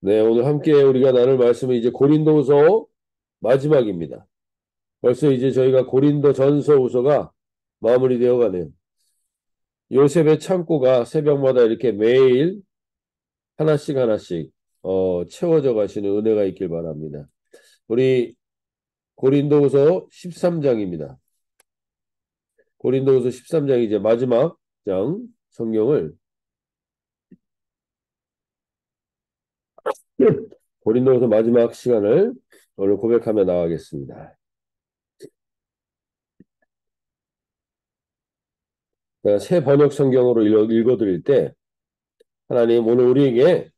네, 오늘 함께 우리가 나눌 말씀은 이제 고린도후서 마지막입니다. 벌써 이제 저희가 고린도 전서후서가 마무리되어 가네요. 요셉의 창고가 새벽마다 이렇게 매일 하나씩 하나씩 채워져 가시는 은혜가 있길 바랍니다. 우리 고린도후서 13장입니다. 고린도후서 13장 이제 마지막 장 성경을 고린도후서 마지막 시간을 오늘 고백하며 나가겠습니다. 제가 새 번역 성경으로 읽어드릴 때 하나님 오늘 우리에게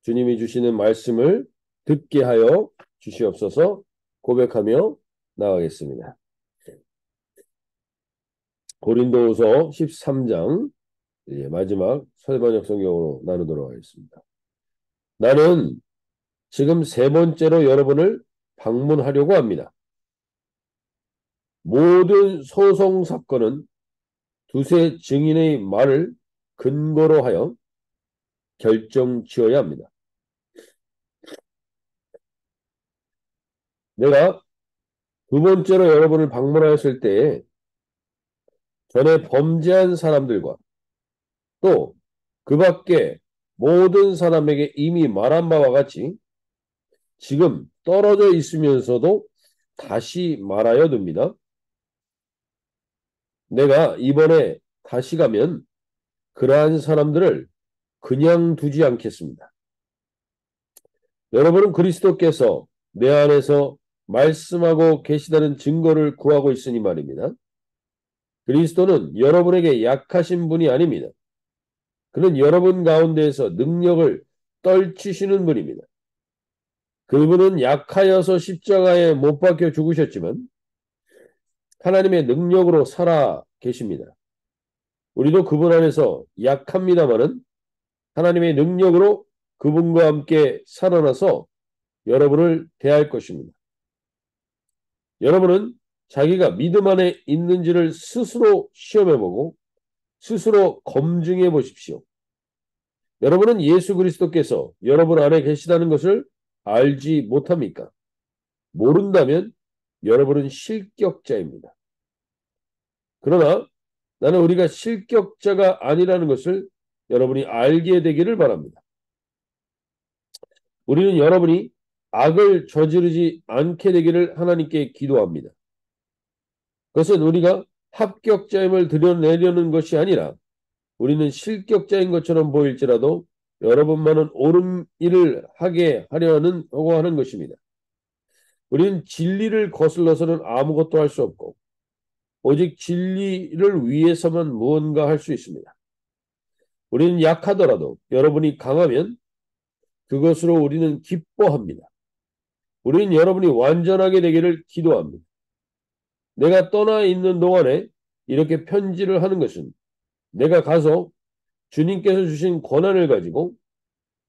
주님이 주시는 말씀을 듣게 하여 주시옵소서 고백하며 나가겠습니다. 고린도후서 13장 마지막 새 번역 성경으로 나누도록 하겠습니다. 나는 지금 세 번째로 여러분을 방문하려고 합니다. 모든 소송 사건은 두세 증인의 말을 근거로 하여 결정 지어야 합니다. 내가 두 번째로 여러분을 방문하였을 때에 전에 범죄한 사람들과 또 그 밖에 모든 사람에게 이미 말한 바와 같이 지금 떨어져 있으면서도 다시 말하여 둡니다. 내가 이번에 다시 가면 그러한 사람들을 그냥 두지 않겠습니다. 여러분은 그리스도께서 내 안에서 말씀하고 계시다는 증거를 구하고 있으니 말입니다. 그리스도는 여러분에게 약하신 분이 아닙니다. 그는 여러분 가운데에서 능력을 떨치시는 분입니다. 그분은 약하여서 십자가에 못 박혀 죽으셨지만 하나님의 능력으로 살아 계십니다. 우리도 그분 안에서 약합니다마는 하나님의 능력으로 그분과 함께 살아나서 여러분을 대할 것입니다. 여러분은 자기가 믿음 안에 있는지를 스스로 시험해보고 스스로 검증해 보십시오. 여러분은 예수 그리스도께서 여러분 안에 계시다는 것을 알지 못합니까? 모른다면 여러분은 실격자입니다. 그러나 나는 우리가 실격자가 아니라는 것을 여러분이 알게 되기를 바랍니다. 우리는 여러분이 악을 저지르지 않게 되기를 하나님께 기도합니다. 그것은 우리가 합격자임을 드러내려는 것이 아니라 우리는 실격자인 것처럼 보일지라도 여러분만은 옳은 일을 하게 하려고 하는 것입니다. 우리는 진리를 거슬러서는 아무것도 할 수 없고 오직 진리를 위해서만 무언가 할 수 있습니다. 우리는 약하더라도 여러분이 강하면 그것으로 우리는 기뻐합니다. 우리는 여러분이 완전하게 되기를 기도합니다. 내가 떠나 있는 동안에 이렇게 편지를 하는 것은 내가 가서 주님께서 주신 권한을 가지고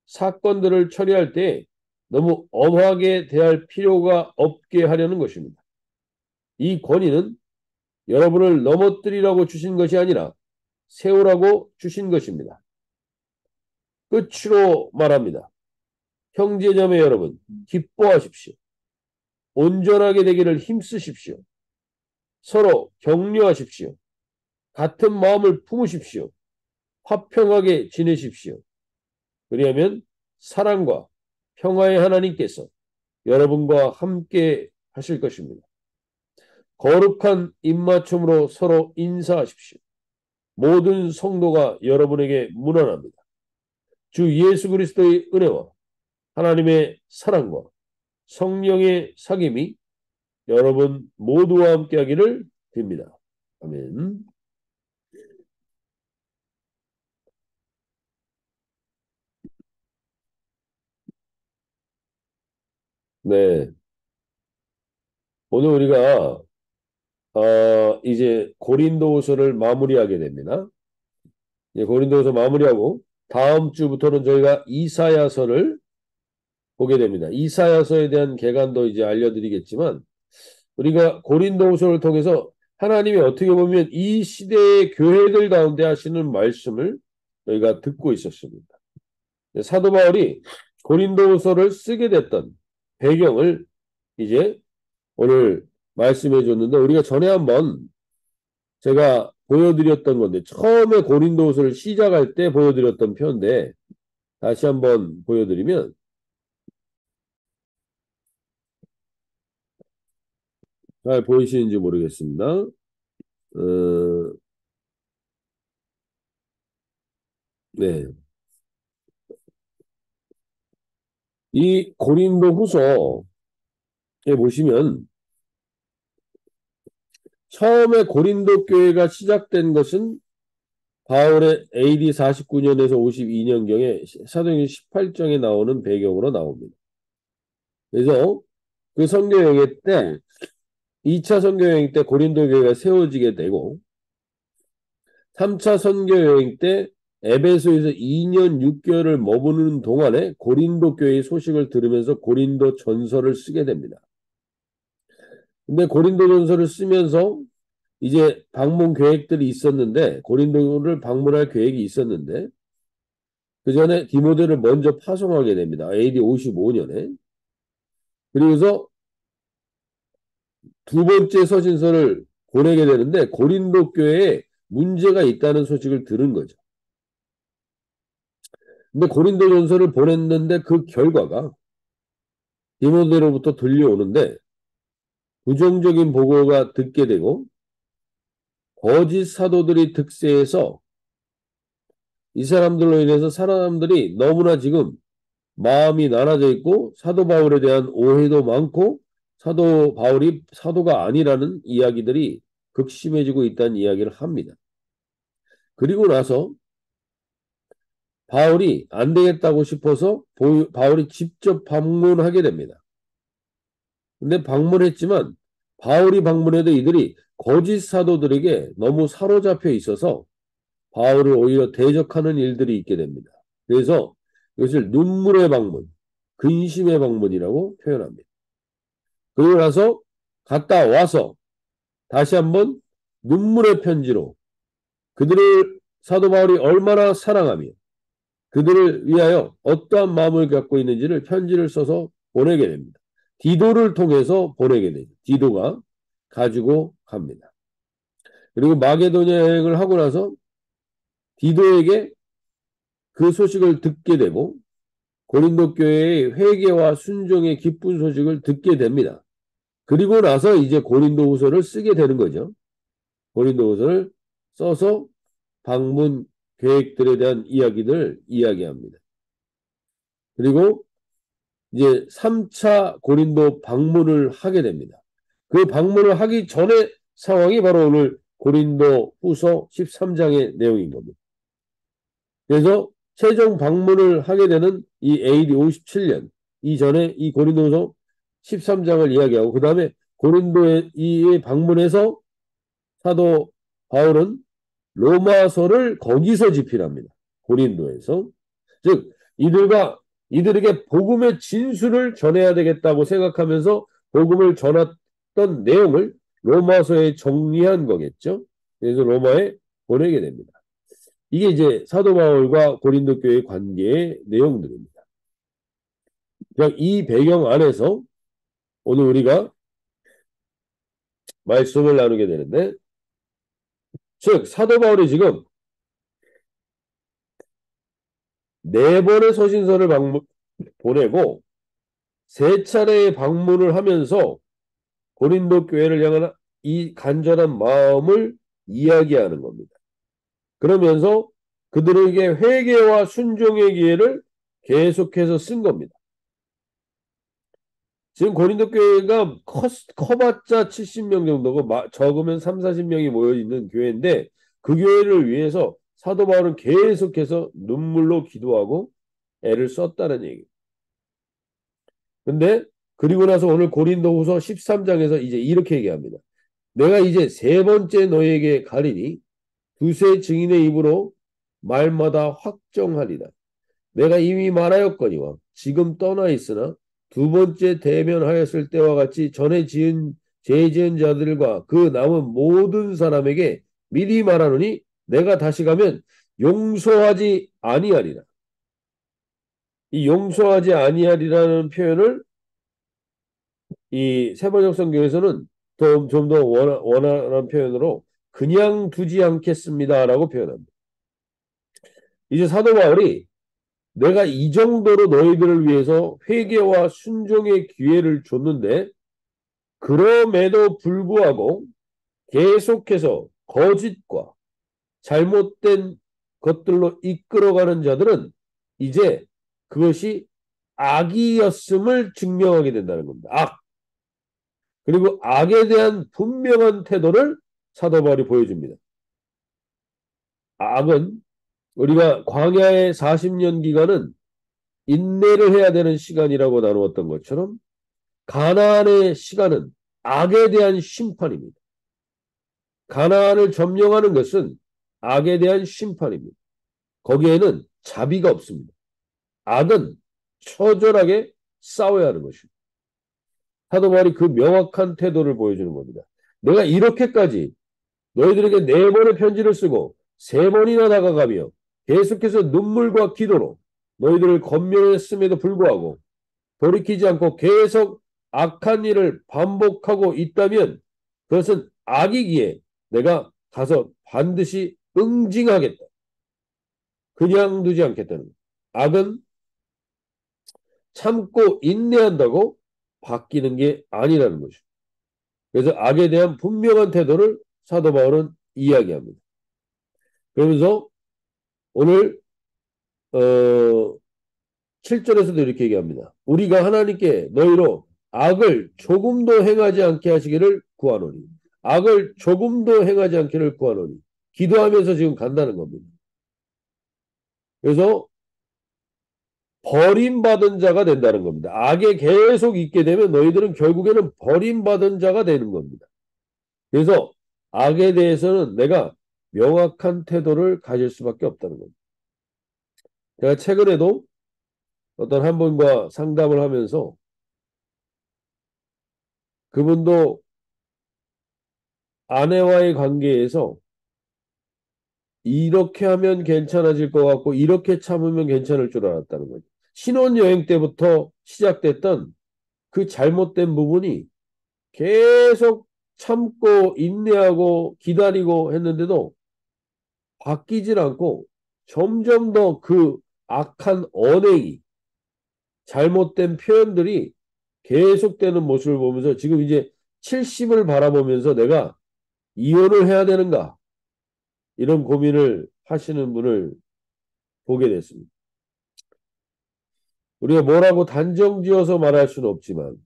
사건들을 처리할 때 너무 엄하게 대할 필요가 없게 하려는 것입니다. 이 권위는 여러분을 넘어뜨리라고 주신 것이 아니라 세우라고 주신 것입니다. 끝으로 말합니다. 형제자매 여러분, 기뻐하십시오. 온전하게 되기를 힘쓰십시오. 서로 격려하십시오. 같은 마음을 품으십시오. 화평하게 지내십시오. 그리하면 사랑과 평화의 하나님께서 여러분과 함께 하실 것입니다. 거룩한 입맞춤으로 서로 인사하십시오. 모든 성도가 여러분에게 문안합니다. 주 예수 그리스도의 은혜와 하나님의 사랑과 성령의 사귐이 여러분 모두와 함께 하기를 빕니다. 아멘. 네. 오늘 우리가 이제 고린도후서를 마무리하게 됩니다. 이제 고린도후서 마무리하고 다음 주부터는 저희가 이사야서를 보게 됩니다. 이사야서에 대한 개관도 이제 알려드리겠지만 우리가 고린도후서를 통해서 하나님이 어떻게 보면 이 시대의 교회들 가운데 하시는 말씀을 저희가 듣고 있었습니다. 사도 바울이 고린도후서를 쓰게 됐던 배경을 이제 오늘 말씀해 줬는데, 우리가 전에 한번 제가 보여드렸던 건데, 처음에 고린도후서를 시작할 때 보여드렸던 편인데 다시 한번 보여드리면, 잘 보이시는지 모르겠습니다. 네. 이 고린도후서에 보시면 처음에 고린도 교회가 시작된 것은 바울의 AD 49년에서 52년경에 사도행전 18장에 나오는 배경으로 나옵니다. 그래서 그 선교여행 때 2차 선교여행 때 고린도 교회가 세워지게 되고, 3차 선교여행 때 에베소에서 2년 6개월을 머무르는 동안에 고린도 교회의 소식을 들으면서 고린도 전서를 쓰게 됩니다. 근데 고린도 전서를 쓰면서 이제 방문 계획들이 있었는데, 고린도를 방문할 계획이 있었는데, 그 전에 디모데를 먼저 파송하게 됩니다. AD 55년에. 그리고서 두 번째 서신서를 보내게 되는데, 고린도 교회에 문제가 있다는 소식을 들은 거죠. 근데 고린도 전서를 보냈는데 그 결과가 디모데로부터 들려오는데, 부정적인 보고가 듣게 되고 거짓 사도들이 득세해서 이 사람들로 인해서 사람들이 너무나 지금 마음이 나눠져 있고, 사도 바울에 대한 오해도 많고 사도 바울이 사도가 아니라는 이야기들이 극심해지고 있다는 이야기를 합니다. 그리고 나서 바울이 안 되겠다고 싶어서 바울이 직접 방문하게 됩니다. 근데 방문했지만 바울이 방문해도 이들이 거짓 사도들에게 너무 사로잡혀 있어서 바울을 오히려 대적하는 일들이 있게 됩니다. 그래서 이것을 눈물의 방문, 근심의 방문이라고 표현합니다. 그러고 나서 갔다 와서 다시 한번 눈물의 편지로 그들을 사도 바울이 얼마나 사랑하며 그들을 위하여 어떠한 마음을 갖고 있는지를 편지를 써서 보내게 됩니다. 디도를 통해서 보내게 되죠. 디도가 가지고 갑니다. 그리고 마게도냐 여행을 하고 나서 디도에게 그 소식을 듣게 되고 고린도 교회의 회개와 순종의 기쁜 소식을 듣게 됩니다. 그리고 나서 이제 고린도후서를 쓰게 되는 거죠. 고린도후서를 써서 방문 계획들에 대한 이야기를 이야기합니다. 그리고 이제 3차 고린도 방문을 하게 됩니다. 그 방문을 하기 전에 상황이 바로 오늘 고린도 후서 13장의 내용인 겁니다. 그래서 최종 방문을 하게 되는 이 AD 57년 이전에 이 고린도서 13장을 이야기하고, 그 다음에 고린도에 이 방문해서 사도 바울은 로마서를 거기서 집필합니다. 고린도에서. 즉 이들에게 복음의 진수를 전해야 되겠다고 생각하면서 복음을 전했던 내용을 로마서에 정리한 거겠죠. 그래서 로마에 보내게 됩니다. 이게 이제 사도 바울과 고린도 교회의 관계의 내용들입니다. 이 배경 안에서 오늘 우리가 말씀을 나누게 되는데, 즉 사도 바울이 지금 네 번의 서신서를 보내고 세 차례의 방문을 하면서 고린도 교회를 향한 이 간절한 마음을 이야기하는 겁니다. 그러면서 그들에게 회개와 순종의 기회를 계속해서 쓴 겁니다. 지금 고린도 교회가 커봤자 70명 정도고 적으면 3, 40명이 모여있는 교회인데, 그 교회를 위해서 사도 바울은 계속해서 눈물로 기도하고 애를 썼다는 얘기입니다. 근데 그리고 나서 오늘 고린도후서 13장에서 이제 이렇게 얘기합니다. 내가 이제 세 번째 너희에게 가리니 두세 증인의 입으로 말마다 확정하리라. 내가 이미 말하였거니와 지금 떠나 있으나 두 번째 대면하였을 때와 같이 전에 죄 지은 자들과 그 남은 모든 사람에게 미리 말하노니 내가 다시 가면 용서하지 아니하리라. 이 용서하지 아니하리라는 표현을 이 세번역 성경에서는 좀 더 원활한 표현으로 그냥 두지 않겠습니다라고 표현합니다. 이제 사도 바울이 내가 이 정도로 너희들을 위해서 회개와 순종의 기회를 줬는데 그럼에도 불구하고 계속해서 거짓과 잘못된 것들로 이끌어가는 자들은 이제 그것이 악이었음을 증명하게 된다는 겁니다. 악. 그리고 악에 대한 분명한 태도를 사도 바울이 보여줍니다. 악은 우리가 광야의 40년 기간은 인내를 해야 되는 시간이라고 나누었던 것처럼 가나안의 시간은 악에 대한 심판입니다. 가나안을 점령하는 것은 악에 대한 심판입니다. 거기에는 자비가 없습니다. 악은 처절하게 싸워야 하는 것입니다. 사도 바울이 그 명확한 태도를 보여주는 겁니다. 내가 이렇게까지 너희들에게 4번의 편지를 쓰고 3번이나 다가가며 계속해서 눈물과 기도로 너희들을 권면했음에도 불구하고 돌이키지 않고 계속 악한 일을 반복하고 있다면 그것은 악이기에 내가 가서 반드시 응징하겠다. 그냥 두지 않겠다는 거예요. 악은 참고 인내한다고 바뀌는 게 아니라는 것이죠. 그래서 악에 대한 분명한 태도를 사도 바울은 이야기합니다. 그러면서 오늘 7절에서도 이렇게 얘기합니다. 우리가 하나님께 너희로 악을 조금도 행하지 않게 하시기를 구하노니. 악을 조금도 행하지 않기를 구하노니. 기도하면서 지금 간다는 겁니다. 그래서 버림받은 자가 된다는 겁니다. 악에 계속 있게 되면 너희들은 결국에는 버림받은 자가 되는 겁니다. 그래서 악에 대해서는 내가 명확한 태도를 가질 수밖에 없다는 겁니다. 제가 최근에도 어떤 한 분과 상담을 하면서 그분도 아내와의 관계에서 이렇게 하면 괜찮아질 것 같고 이렇게 참으면 괜찮을 줄 알았다는 거죠. 신혼여행 때부터 시작됐던 그 잘못된 부분이 계속 참고 인내하고 기다리고 했는데도 바뀌질 않고 점점 더 그 악한 언행이 잘못된 표현들이 계속되는 모습을 보면서 지금 이제 70을 바라보면서 내가 이혼을 해야 되는가 이런 고민을 하시는 분을 보게 됐습니다. 우리가 뭐라고 단정지어서 말할 수는 없지만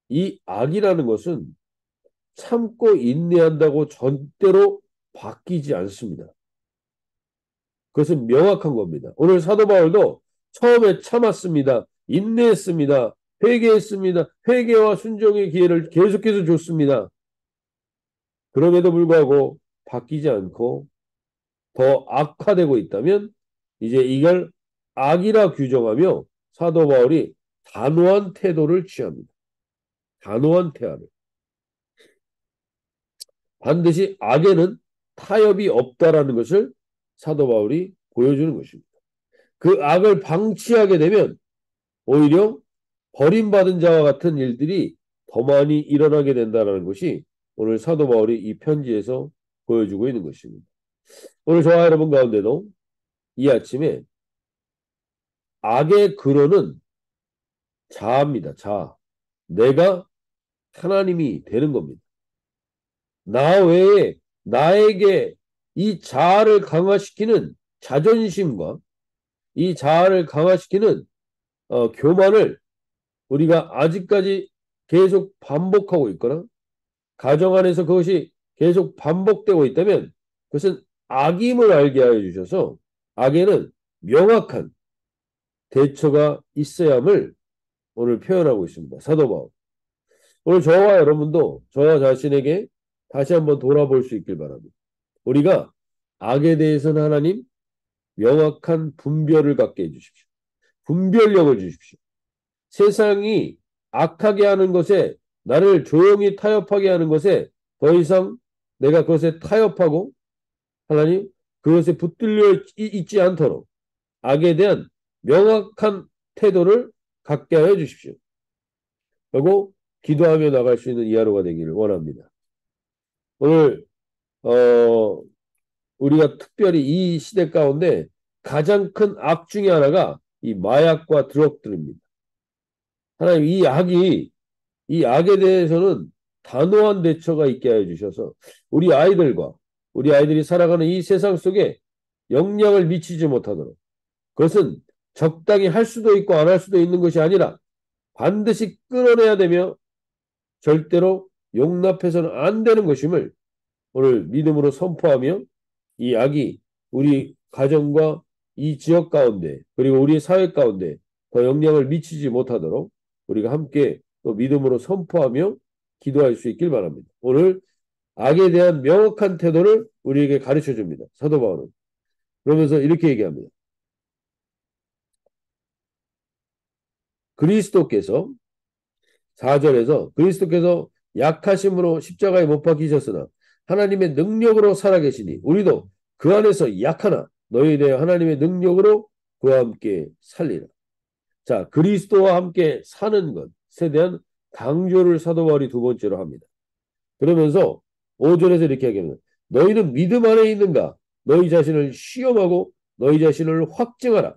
이 악이라는 것은 참고 인내한다고 절대로 바뀌지 않습니다. 그것은 명확한 겁니다. 오늘 사도 바울도 처음에 참았습니다. 인내했습니다. 회개했습니다. 회개와 순종의 기회를 계속해서 줬습니다. 그럼에도 불구하고 바뀌지 않고 더 악화되고 있다면 이제 이걸 악이라 규정하며 사도 바울이 단호한 태도를 취합니다. 단호한 태도를. 반드시 악에는 타협이 없다라는 것을 사도 바울이 보여주는 것입니다. 그 악을 방치하게 되면 오히려 버림받은 자와 같은 일들이 더 많이 일어나게 된다는 것이 오늘 사도 바울이 이 편지에서 보여주고 있는 것입니다. 오늘 저와 여러분 가운데도 이 아침에 악의 근원은 자아입니다. 자아. 내가 하나님이 되는 겁니다. 나 외에 나에게 이 자아를 강화시키는 자존심과 이 자아를 강화시키는 교만을 우리가 아직까지 계속 반복하고 있거나 가정 안에서 그것이 계속 반복되고 있다면 그것은 악임을 알게 하여 주셔서 악에는 명확한 대처가 있어야 함을 오늘 표현하고 있습니다. 사도 바울. 오늘 저와 여러분도 저와 자신에게 다시 한번 돌아볼 수 있길 바랍니다. 우리가 악에 대해서는 하나님 명확한 분별을 갖게 해주십시오. 분별력을 주십시오. 세상이 악하게 하는 것에 나를 조용히 타협하게 하는 것에 더 이상 내가 그것에 타협하고 하나님 그것에 붙들려 있지 않도록 악에 대한 명확한 태도를 갖게 하여 주십시오. 그리고 기도하며 나갈 수 있는 이 하루가 되기를 원합니다. 오늘 우리가 특별히 이 시대 가운데 가장 큰 악 중에 하나가 이 마약과 드럭들입니다. 하나님 이 악에 대해서는 단호한 대처가 있게 하여 주셔서 우리 아이들이 살아가는 이 세상 속에 영향을 미치지 못하도록, 그것은 적당히 할 수도 있고 안 할 수도 있는 것이 아니라 반드시 끊어내야 되며 절대로 용납해서는 안 되는 것임을 오늘 믿음으로 선포하며, 이 악이 우리 가정과 이 지역 가운데 그리고 우리 사회 가운데 더 영향을 미치지 못하도록 우리가 함께 또 믿음으로 선포하며 기도할 수 있길 바랍니다. 오늘 악에 대한 명확한 태도를 우리에게 가르쳐 줍니다. 사도 바울은. 그러면서 이렇게 얘기합니다. 그리스도께서 4절에서 그리스도께서 약하심으로 십자가에 못 박히셨으나 하나님의 능력으로 살아계시니 우리도 그 안에서 약하나 너희에 대해 하나님의 능력으로 그와 함께 살리라. 자, 그리스도와 함께 사는 것에 대한 강조를 사도 바울이 두 번째로 합니다. 그러면서 5절에서 이렇게 얘기합니다. 너희는 믿음 안에 있는가? 너희 자신을 시험하고 너희 자신을 확증하라.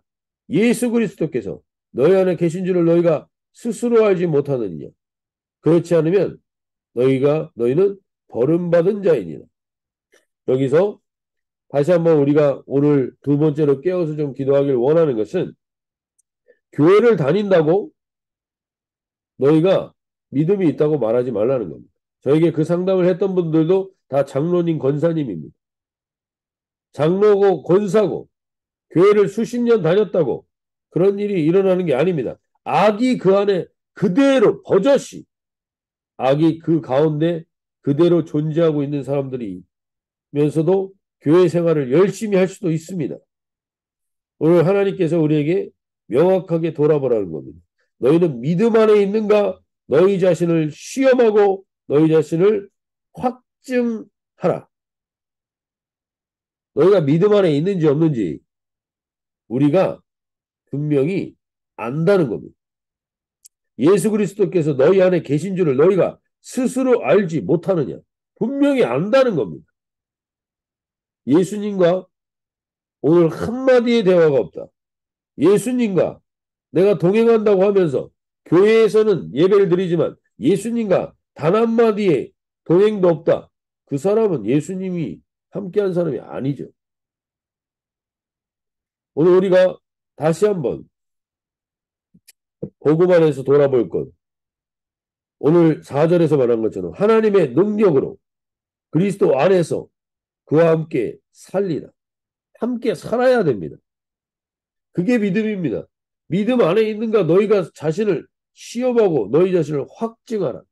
예수 그리스도께서 너희 안에 계신 줄을 너희가 스스로 알지 못하느냐? 그렇지 않으면 너희는 버림받은 자이니라. 여기서 다시 한번 우리가 오늘 두 번째로 깨어서 좀 기도하길 원하는 것은, 교회를 다닌다고 너희가 믿음이 있다고 말하지 말라는 겁니다. 저에게 그 상담을 했던 분들도 다 장로님, 권사님입니다. 장로고 권사고 교회를 수십 년 다녔다고 그런 일이 일어나는 게 아닙니다. 악이 그 안에 그대로 버젓이, 악이 그 가운데 그대로 존재하고 있는 사람들이면서도 교회 생활을 열심히 할 수도 있습니다. 오늘 하나님께서 우리에게 명확하게 돌아보라는 겁니다. 너희는 믿음 안에 있는가? 너희 자신을 시험하고 너희 자신을 확증하라. 너희가 믿음 안에 있는지 없는지 우리가 분명히 안다는 겁니다. 예수 그리스도께서 너희 안에 계신 줄을 너희가 스스로 알지 못하느냐? 분명히 안다는 겁니다. 예수님과 오늘 한마디의 대화가 없다. 예수님과 내가 동행한다고 하면서 교회에서는 예배를 드리지만 예수님과 단 한마디의 동행도 없다. 그 사람은 예수님이 함께한 사람이 아니죠. 오늘 우리가 다시 한번 복음 안에서 돌아볼 것. 오늘 4절에서 말한 것처럼 하나님의 능력으로 그리스도 안에서 그와 함께 살리라. 함께 살아야 됩니다. 그게 믿음입니다. 믿음 안에 있는가? 너희가 자신을 시험하고 너희 자신을 확증하라.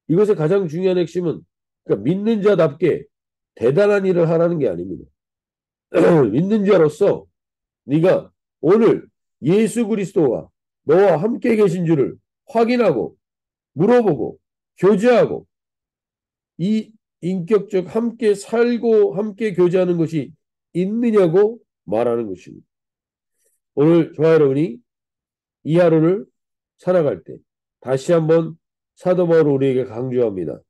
이것의 가장 중요한 핵심은, 그러니까 믿는 자답게 대단한 일을 하라는 게 아닙니다. 믿는 자로서 네가 오늘 예수 그리스도와 너와 함께 계신 줄을 확인하고 물어보고 교제하고 이 인격적 함께 살고 함께 교제하는 것이 있느냐고 말하는 것입니다. 오늘 저와 여러분이 이 하루를 살아갈 때 다시 한번 사도 바울은 우리에게 강조합니다.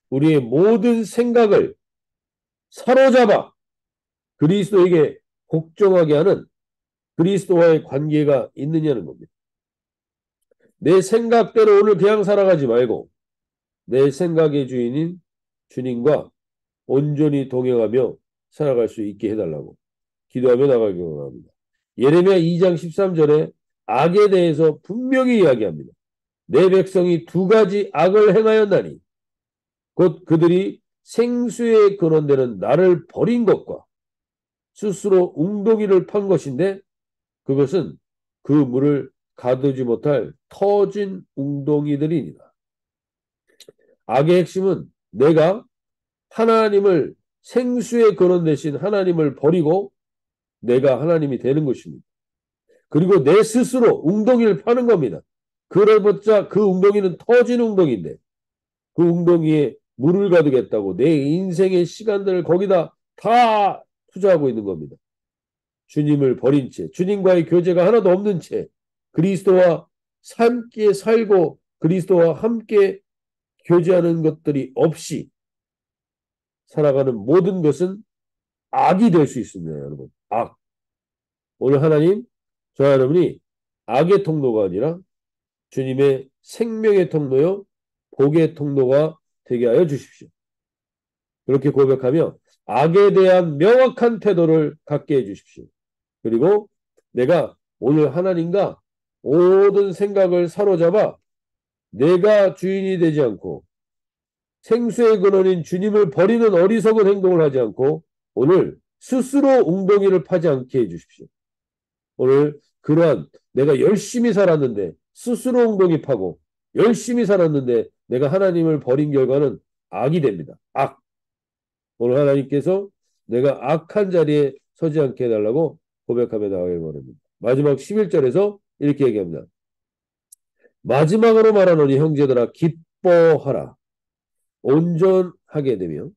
우리의 모든 생각을 사로잡아 그리스도에게 복종하게 하는 그리스도와의 관계가 있느냐는 겁니다. 내 생각대로 오늘 그냥 살아가지 말고 내 생각의 주인인 주님과 온전히 동행하며 살아갈 수 있게 해달라고 기도하며 나가기 원합니다. 예레미야 2장 13절에 악에 대해서 분명히 이야기합니다. 내 백성이 두 가지 악을 행하였나니 곧 그들이 생수에 근원되는 나를 버린 것과 스스로 웅덩이를 판 것인데 그것은 그 물을 가두지 못할 터진 웅덩이들이니라. 악의 핵심은 내가 하나님을, 생수의 근원 되신 하나님을 버리고 내가 하나님이 되는 것입니다. 그리고 내 스스로 웅덩이를 파는 겁니다. 그래봤자 그 웅덩이는 터진 웅덩이인데 그 웅덩이에 물을 가두겠다고 내 인생의 시간들을 거기다 다 투자하고 있는 겁니다. 주님을 버린 채, 주님과의 교제가 하나도 없는 채, 그리스도와 함께 살고 그리스도와 함께 교제하는 것들이 없이 살아가는 모든 것은 악이 될 수 있습니다, 여러분. 악. 오늘 하나님, 저와 여러분이 악의 통로가 아니라 주님의 생명의 통로요, 복의 통로가 되게 하여 주십시오. 그렇게 고백하며 악에 대한 명확한 태도를 갖게 해 주십시오. 그리고 내가 오늘 하나님과 모든 생각을 사로잡아 내가 주인이 되지 않고 생수의 근원인 주님을 버리는 어리석은 행동을 하지 않고 오늘 스스로 웅덩이를 파지 않게 해 주십시오. 오늘 그러한 내가 열심히 살았는데 스스로 웅덩이 파고 열심히 살았는데 내가 하나님을 버린 결과는 악이 됩니다. 악. 오늘 하나님께서 내가 악한 자리에 서지 않게 해달라고 고백하며 나가길 바랍니다. 마지막 11절에서 이렇게 얘기합니다. 마지막으로 말하노니 형제들아 기뻐하라. 온전하게 되며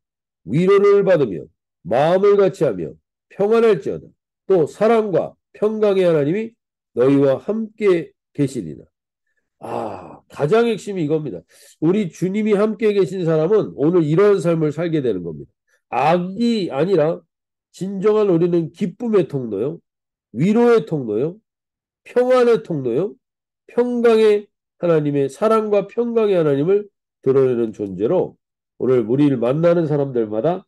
위로를 받으며 마음을 같이하며 평안할지어다. 또 사랑과 평강의 하나님이 너희와 함께 계시리라. 가장 핵심이 이겁니다. 우리 주님이 함께 계신 사람은 오늘 이런 삶을 살게 되는 겁니다. 악이 아니라 진정한 우리는 기쁨의 통로요, 위로의 통로요, 평안의 통로요, 평강의 하나님의 사랑과 평강의 하나님을 드러내는 존재로 오늘 우리를 만나는 사람들마다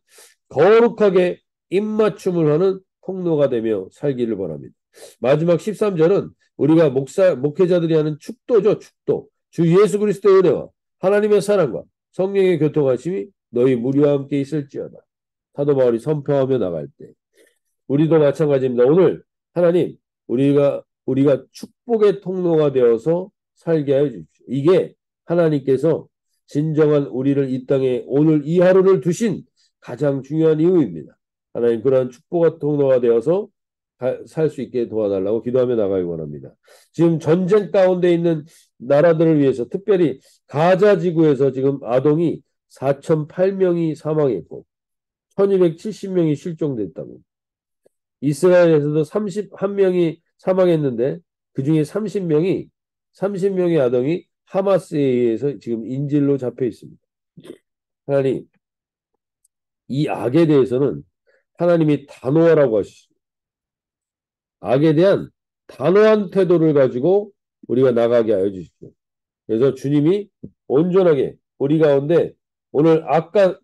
거룩하게 입맞춤을 하는 통로가 되며 살기를 바랍니다. 마지막 13절은 우리가 목회자들이 하는 축도죠. 축도. 주 예수 그리스도의 은혜와 하나님의 사랑과 성령의 교통하심이 너희 무리와 함께 있을지어다. 사도 바울이 선포하며 나갈 때 우리도 마찬가지입니다. 오늘 하나님 우리가 축복의 통로가 되어서 살게 하여 주십시오. 이게 하나님께서 진정한 우리를 이 땅에 오늘 이 하루를 두신 가장 중요한 이유입니다. 하나님 그러한 축복의 통로가 되어서 살 수 있게 도와달라고 기도하며 나가기 원합니다. 지금 전쟁 가운데 있는 나라들을 위해서 특별히 가자 지구에서 지금 아동이 4,008명이 사망했고 1,270명이 실종됐다고. 이스라엘에서도 31명이 사망했는데 그중에 30명의 아동이 하마스에 의해서 지금 인질로 잡혀 있습니다. 하나님, 이 악에 대해서는 하나님이 단호하라고 하시죠. 악에 대한 단호한 태도를 가지고 우리가 나가게 하여 주십시오. 그래서 주님이 온전하게 우리 가운데 오늘 악과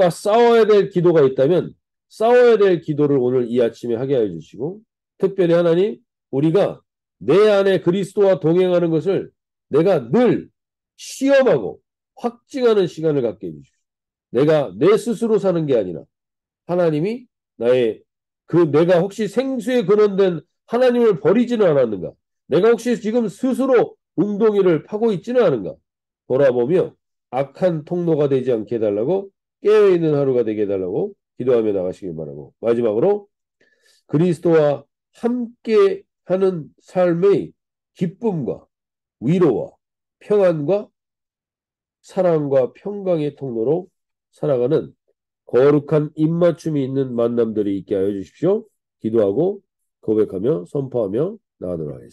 싸워야 될 기도가 있다면 싸워야 될 기도를 오늘 이 아침에 하게 하여 주시고 특별히 하나님 우리가 내 안에 그리스도와 동행하는 것을 내가 늘 시험하고 확증하는 시간을 갖게 해주십시오. 내가 내 스스로 사는 게 아니라 하나님이 내가 혹시 생수에 근원된 하나님을 버리지는 않았는가? 내가 혹시 지금 스스로 웅덩이를 파고 있지는 않은가? 돌아보며 악한 통로가 되지 않게 해달라고 깨어있는 하루가 되게 해달라고 기도하며 나가시길 바라고 마지막으로 그리스도와 함께 하는 삶의 기쁨과 위로와 평안과 사랑과 평강의 통로로 살아가는 거룩한 입맞춤이 있는 만남들이 있게 하여 주십시오. 기도하고 고백하며 선포하며 나가도록 하겠습니다.